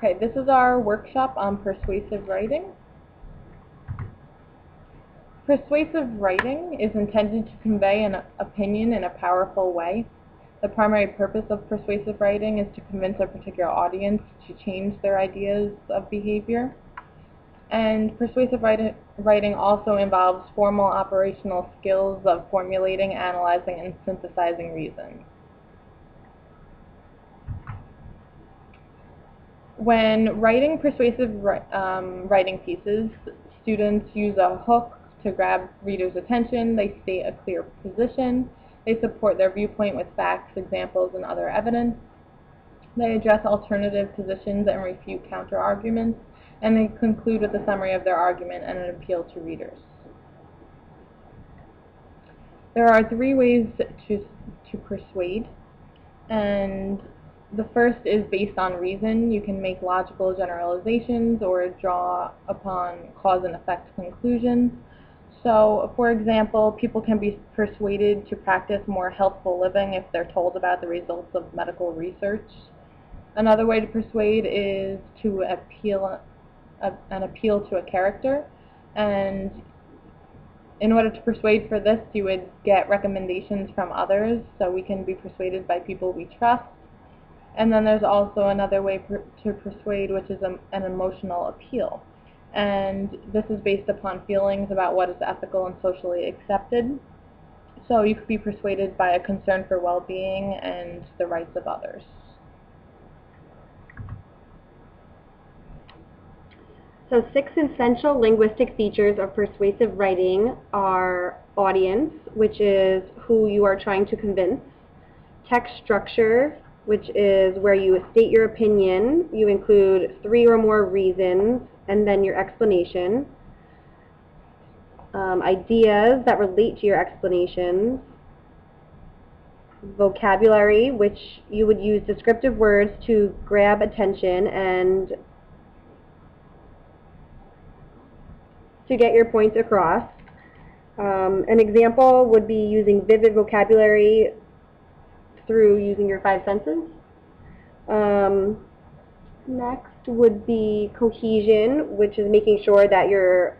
Okay, this is our workshop on persuasive writing. Persuasive writing is intended to convey an opinion in a powerful way. The primary purpose of persuasive writing is to convince a particular audience to change their ideas of behavior. And persuasive writing also involves formal operational skills of formulating, analyzing, and synthesizing reasons. When writing persuasive writing pieces, students use a hook to grab readers' attention. They state a clear position. They support their viewpoint with facts, examples, and other evidence. They address alternative positions and refute counter-arguments. And they conclude with a summary of their argument and an appeal to readers. There are three ways to persuade, and the first is based on reason. You can make logical generalizations or draw upon cause and effect conclusions. So, for example, people can be persuaded to practice more healthful living if they're told about the results of medical research. Another way to persuade is to appeal to a character, and in order to persuade for this, you would get recommendations from others, so we can be persuaded by people we trust. And then there's also another way to persuade, which is an emotional appeal, and this is based upon feelings about what is ethical and socially accepted. So you could be persuaded by a concern for well-being and the rights of others. So 6 essential linguistic features of persuasive writing are audience, which is who you are trying to convince; text structure, which is where you state your opinion. You include 3 or more reasons, and then your explanation. Ideas that relate to your explanations. Vocabulary, which you would use descriptive words to grab attention and to get your points across. An example would be using vivid vocabulary through using your 5 senses. Next would be cohesion, which is making sure that your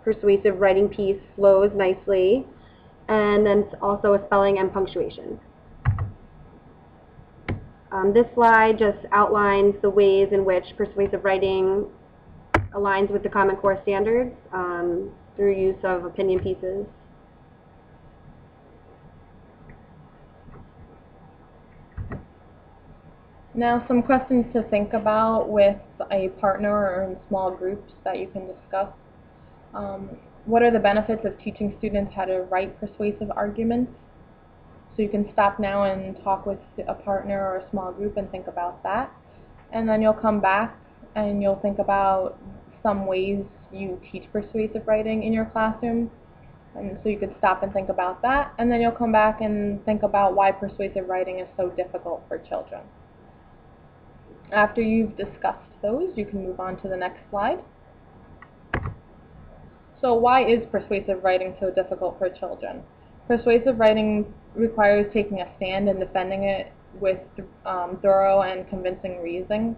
persuasive writing piece flows nicely, and then also a spelling and punctuation. This slide just outlines the ways in which persuasive writing aligns with the Common Core standards through use of opinion pieces. Now, some questions to think about with a partner or in small groups that you can discuss. What are the benefits of teaching students how to write persuasive arguments? So you can stop now and talk with a partner or a small group and think about that. And then you'll come back and you'll think about some ways you teach persuasive writing in your classroom. And so you could stop and think about that. And then you'll come back and think about why persuasive writing is so difficult for children. After you've discussed those, you can move on to the next slide. So why is persuasive writing so difficult for children? Persuasive writing requires taking a stand and defending it with thorough and convincing reasoning.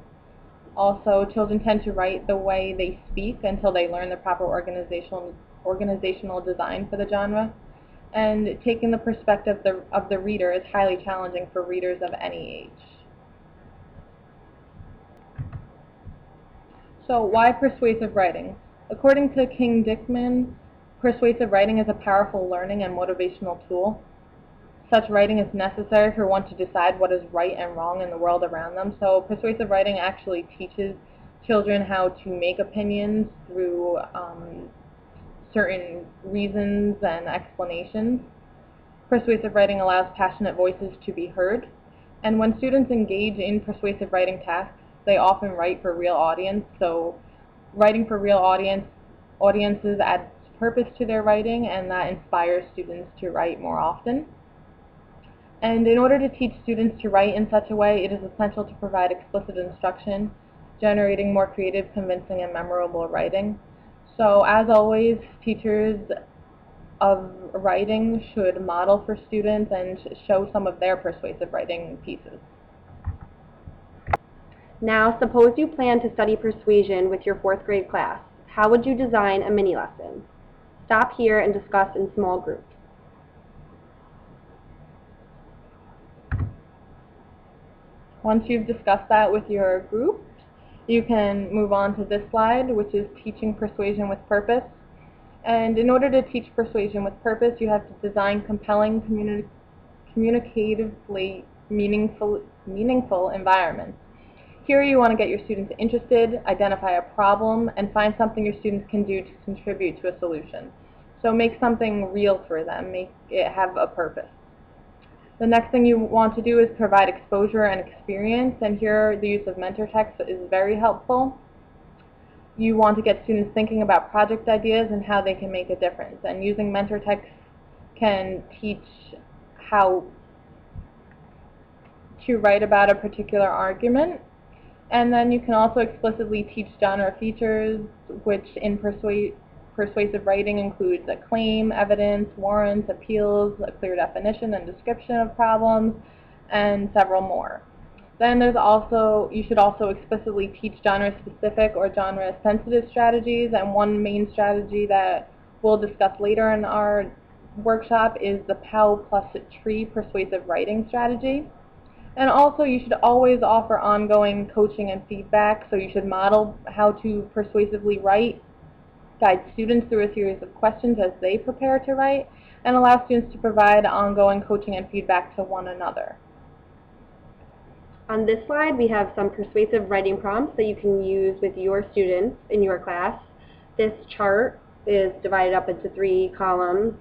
Also, children tend to write the way they speak until they learn the proper organizational design for the genre. And taking the perspective of the reader is highly challenging for readers of any age. So why persuasive writing? According to King Dickman, persuasive writing is a powerful learning and motivational tool. Such writing is necessary for one to decide what is right and wrong in the world around them. So persuasive writing actually teaches children how to make opinions through certain reasons and explanations. Persuasive writing allows passionate voices to be heard. And when students engage in persuasive writing tasks, they often write for real audience. So writing for real audiences adds purpose to their writing, and that inspires students to write more often. And in order to teach students to write in such a way, it is essential to provide explicit instruction, generating more creative, convincing, and memorable writing. So as always, teachers of writing should model for students and show some of their persuasive writing pieces. Now, suppose you plan to study persuasion with your 4th grade class. How would you design a mini lesson? Stop here and discuss in small groups. Once you've discussed that with your group, you can move on to this slide, which is teaching persuasion with purpose. And in order to teach persuasion with purpose, you have to design compelling, communicatively meaningful environments. Here you want to get your students interested, identify a problem, and find something your students can do to contribute to a solution. So make something real for them, make it have a purpose. The next thing you want to do is provide exposure and experience, and here the use of mentor text is very helpful. You want to get students thinking about project ideas and how they can make a difference, and using mentor text can teach how to write about a particular argument. And then you can also explicitly teach genre features, which in persuasive writing includes a claim, evidence, warrants, appeals, a clear definition and description of problems, and several more. Then you should also explicitly teach genre-specific or genre-sensitive strategies, and one main strategy that we'll discuss later in our workshop is the POW plus tree persuasive writing strategy. And also, you should always offer ongoing coaching and feedback, so you should model how to persuasively write, guide students through a series of questions as they prepare to write, and allow students to provide ongoing coaching and feedback to one another. On this slide, we have some persuasive writing prompts that you can use with your students in your class. This chart is divided up into 3 columns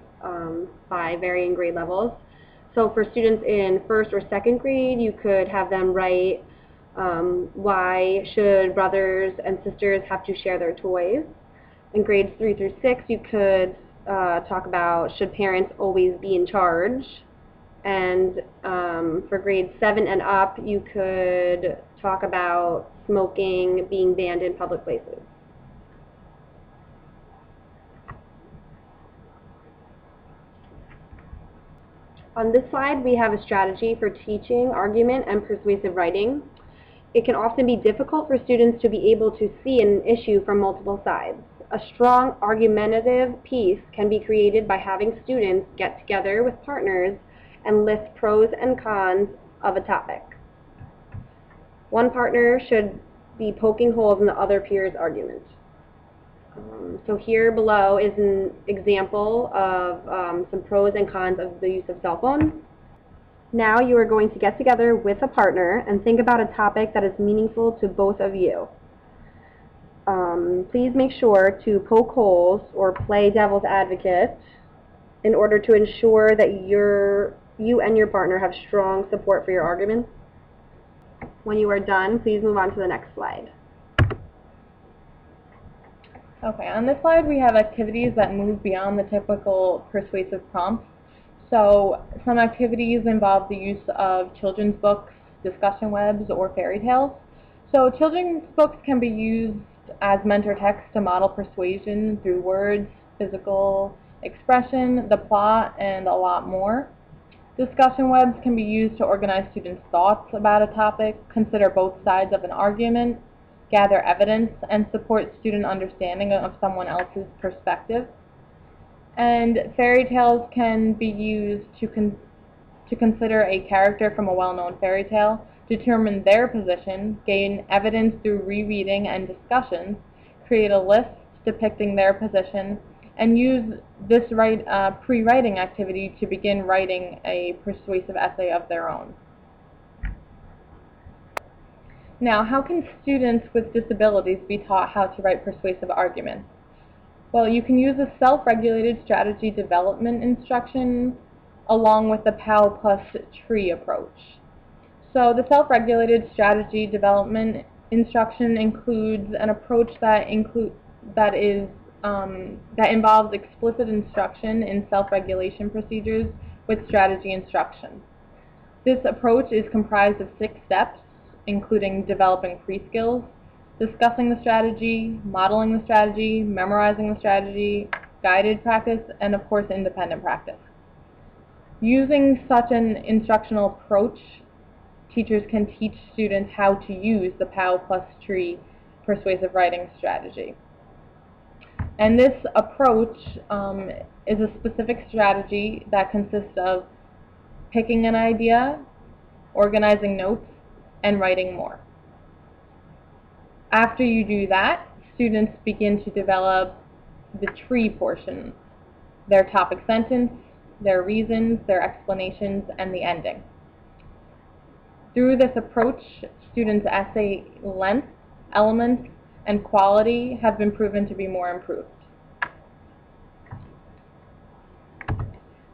by varying grade levels. So for students in 1st or 2nd grade, you could have them write why should brothers and sisters have to share their toys. In grades 3 through 6, you could talk about should parents always be in charge. And for grades 7 and up, you could talk about smoking being banned in public places. On this slide, we have a strategy for teaching argument and persuasive writing. It can often be difficult for students to be able to see an issue from multiple sides. A strong argumentative piece can be created by having students get together with partners and list pros and cons of a topic. One partner should be poking holes in the other peer's argument. So here below is an example of some pros and cons of the use of cell phones. Now you are going to get together with a partner and think about a topic that is meaningful to both of you. Please make sure to poke holes or play devil's advocate in order to ensure that you and your partner have strong support for your arguments. When you are done, please move on to the next slide. Okay, on this slide we have activities that move beyond the typical persuasive prompts. So some activities involve the use of children's books, discussion webs, or fairy tales. So children's books can be used as mentor text to model persuasion through words, physical expression, the plot, and a lot more. Discussion webs can be used to organize students' thoughts about a topic, consider both sides of an argument, gather evidence, and support student understanding of someone else's perspective. And fairy tales can be used to consider a character from a well-known fairy tale, determine their position, gain evidence through rereading and discussions, create a list depicting their position, and use this pre-writing activity to begin writing a persuasive essay of their own. Now, how can students with disabilities be taught how to write persuasive arguments? Well, you can use a self-regulated strategy development instruction along with the POW plus tree approach. So the self-regulated strategy development instruction includes an approach that involves explicit instruction in self-regulation procedures with strategy instruction. This approach is comprised of 6 steps, including developing pre-skills, discussing the strategy, modeling the strategy, memorizing the strategy, guided practice, and of course independent practice. Using such an instructional approach teachers can teach students how to use the POW plus TREE persuasive writing strategy. And this approach is a specific strategy that consists of picking an idea, organizing notes, and writing more. After you do that, students begin to develop the tree portion, their topic sentence, their reasons, their explanations, and the ending. Through this approach, students' essay length, elements, and quality have been proven to be more improved.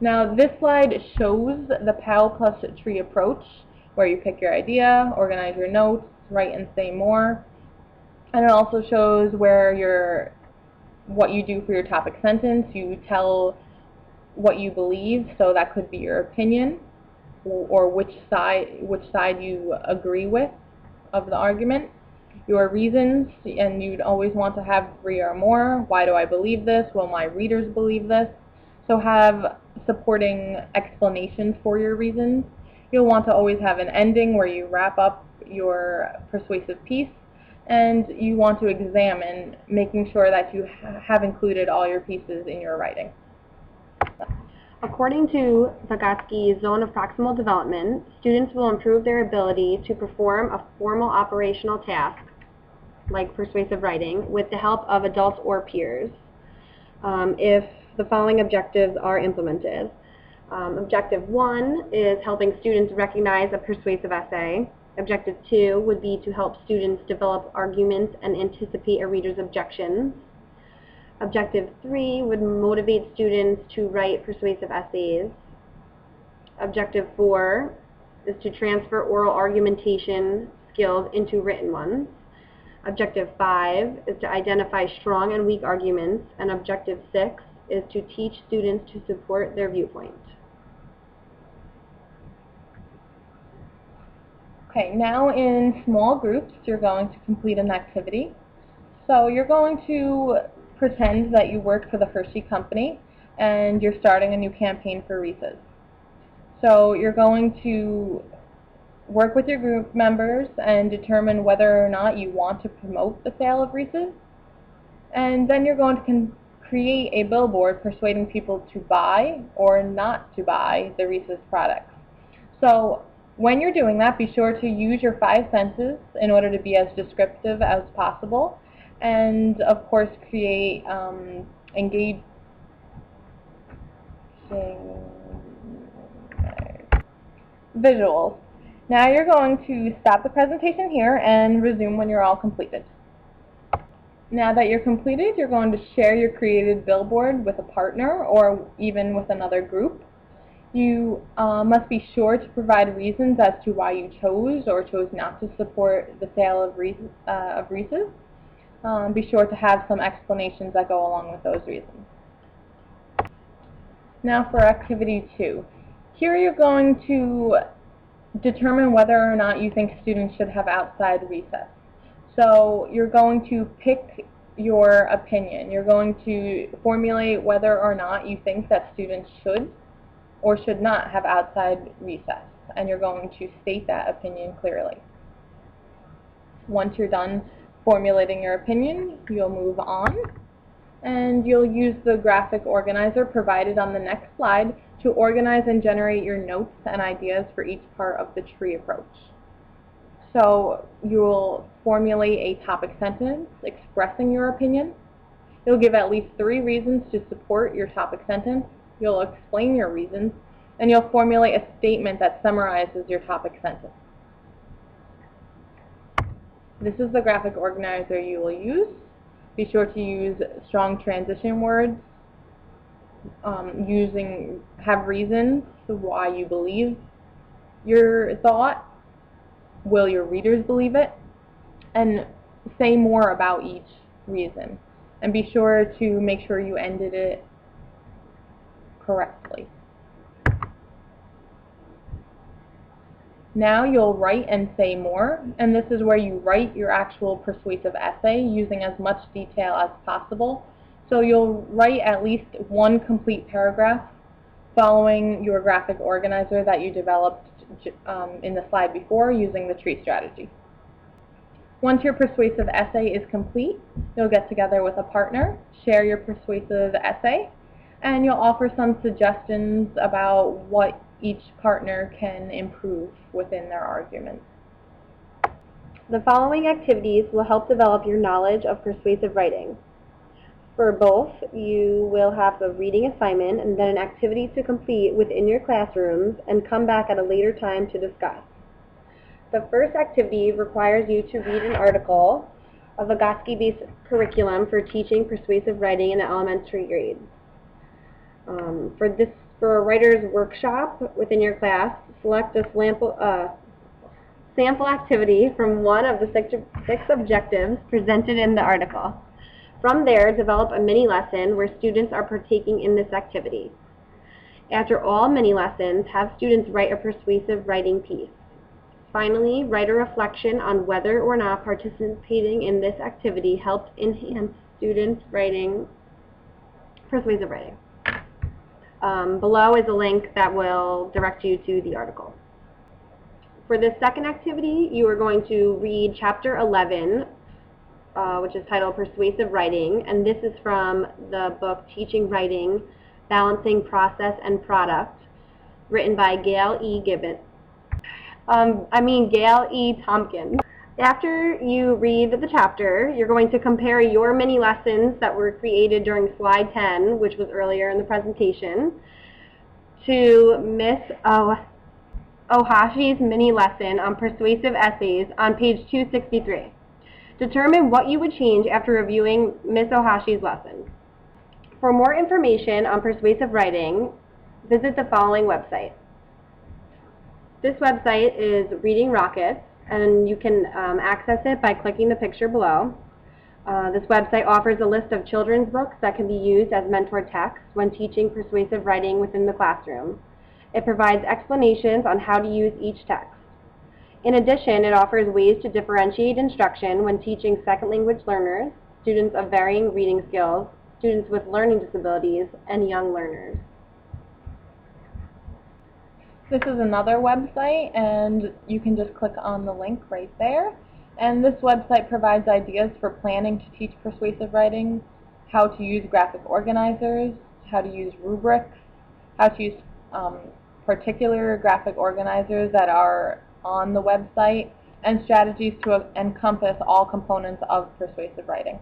Now, this slide shows the POW plus TREE approach, where you pick your idea, organize your notes, write and say more. And it also shows what you do for your topic sentence. You tell what you believe, so that could be your opinion, or which side you agree with of the argument. Your reasons, and you'd always want to have 3 or more. Why do I believe this? Will my readers believe this? So have supporting explanations for your reasons. You'll want to always have an ending where you wrap up your persuasive piece, and you want to examine, making sure that you have included all your pieces in your writing. According to Vygotsky's zone of proximal development, students will improve their ability to perform a formal operational task, like persuasive writing, with the help of adults or peers, if the following objectives are implemented. Objective 1 is helping students recognize a persuasive essay. Objective 2 would be to help students develop arguments and anticipate a reader's objections. Objective 3 would motivate students to write persuasive essays. Objective 4 is to transfer oral argumentation skills into written ones. Objective 5 is to identify strong and weak arguments. And Objective 6 is to teach students to support their viewpoint. Okay, now in small groups, you're going to complete an activity. So you're going to pretend that you work for the Hershey Company and you're starting a new campaign for Reese's. So you're going to work with your group members and determine whether or not you want to promote the sale of Reese's. And then you're going to create a billboard persuading people to buy or not to buy the Reese's products. So when you're doing that, be sure to use your 5 senses in order to be as descriptive as possible, and of course create engaging visuals. Now you're going to stop the presentation here and resume when you're all completed. Now that you're completed, you're going to share your created billboard with a partner or even with another group. You must be sure to provide reasons as to why you chose or chose not to support the sale of Reese's. Be sure to have some explanations that go along with those reasons. Now for activity 2. Here you're going to determine whether or not you think students should have outside recess. So you're going to pick your opinion. You're going to formulate whether or not you think that students should or should not have outside recess, and you're going to state that opinion clearly. Once you're done formulating your opinion, you'll move on, and you'll use the graphic organizer provided on the next slide to organize and generate your notes and ideas for each part of the tree approach. So you'll formulate a topic sentence expressing your opinion. You'll give at least 3 reasons to support your topic sentence. You'll explain your reasons, and you'll formulate a statement that summarizes your topic sentence. This is the graphic organizer you will use. Be sure to use strong transition words, have reasons why you believe your thought, will your readers believe it, and say more about each reason. And be sure to make sure you ended it correctly. Now you'll write and say more, and this is where you write your actual persuasive essay using as much detail as possible. So you'll write at least 1 complete paragraph following your graphic organizer that you developed in the slide before using the tree strategy. Once your persuasive essay is complete, you'll get together with a partner, share your persuasive essay, and you'll offer some suggestions about what each partner can improve within their argument. The following activities will help develop your knowledge of persuasive writing. For both, you will have a reading assignment and then an activity to complete within your classrooms and come back at a later time to discuss. The first activity requires you to read an article of a Vygotsky-based curriculum for teaching persuasive writing in the elementary grades. For a writer's workshop within your class, select a sample activity from one of the six objectives presented in the article. From there, develop a mini-lesson where students are partaking in this activity. After all mini-lessons, have students write a persuasive writing piece. Finally, write a reflection on whether or not participating in this activity helped enhance students' persuasive writing. Below is a link that will direct you to the article. For this second activity, you are going to read Chapter 11, which is titled Persuasive Writing, and this is from the book Teaching Writing, Balancing Process and Product, written by Gail E. Tompkins. After you read the chapter, you're going to compare your mini lessons that were created during slide 10, which was earlier in the presentation, to Miss Ohashi's mini lesson on persuasive essays on page 263. Determine what you would change after reviewing Miss Ohashi's lesson. For more information on persuasive writing, visit the following website. This website is Reading Rockets, and you can access it by clicking the picture below. This website offers a list of children's books that can be used as mentor texts when teaching persuasive writing within the classroom. It provides explanations on how to use each text. In addition, it offers ways to differentiate instruction when teaching second language learners, students of varying reading skills, students with learning disabilities, and young learners. This is another website, and you can just click on the link right there. And this website provides ideas for planning to teach persuasive writing, how to use graphic organizers, how to use rubrics, how to use particular graphic organizers that are on the website, and strategies to encompass all components of persuasive writing.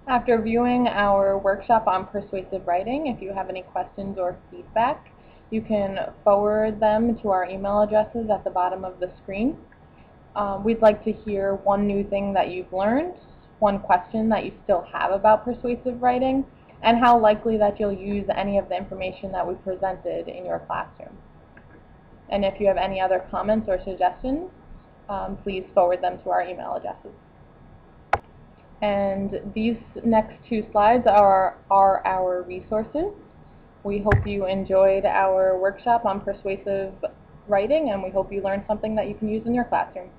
After viewing our workshop on persuasive writing, if you have any questions or feedback, you can forward them to our email addresses at the bottom of the screen. We'd like to hear one new thing that you've learned, one question that you still have about persuasive writing, and how likely that you'll use any of the information that we presented in your classroom. And if you have any other comments or suggestions, please forward them to our email addresses. And these next two slides are our resources. We hope you enjoyed our workshop on persuasive writing, and we hope you learned something that you can use in your classroom.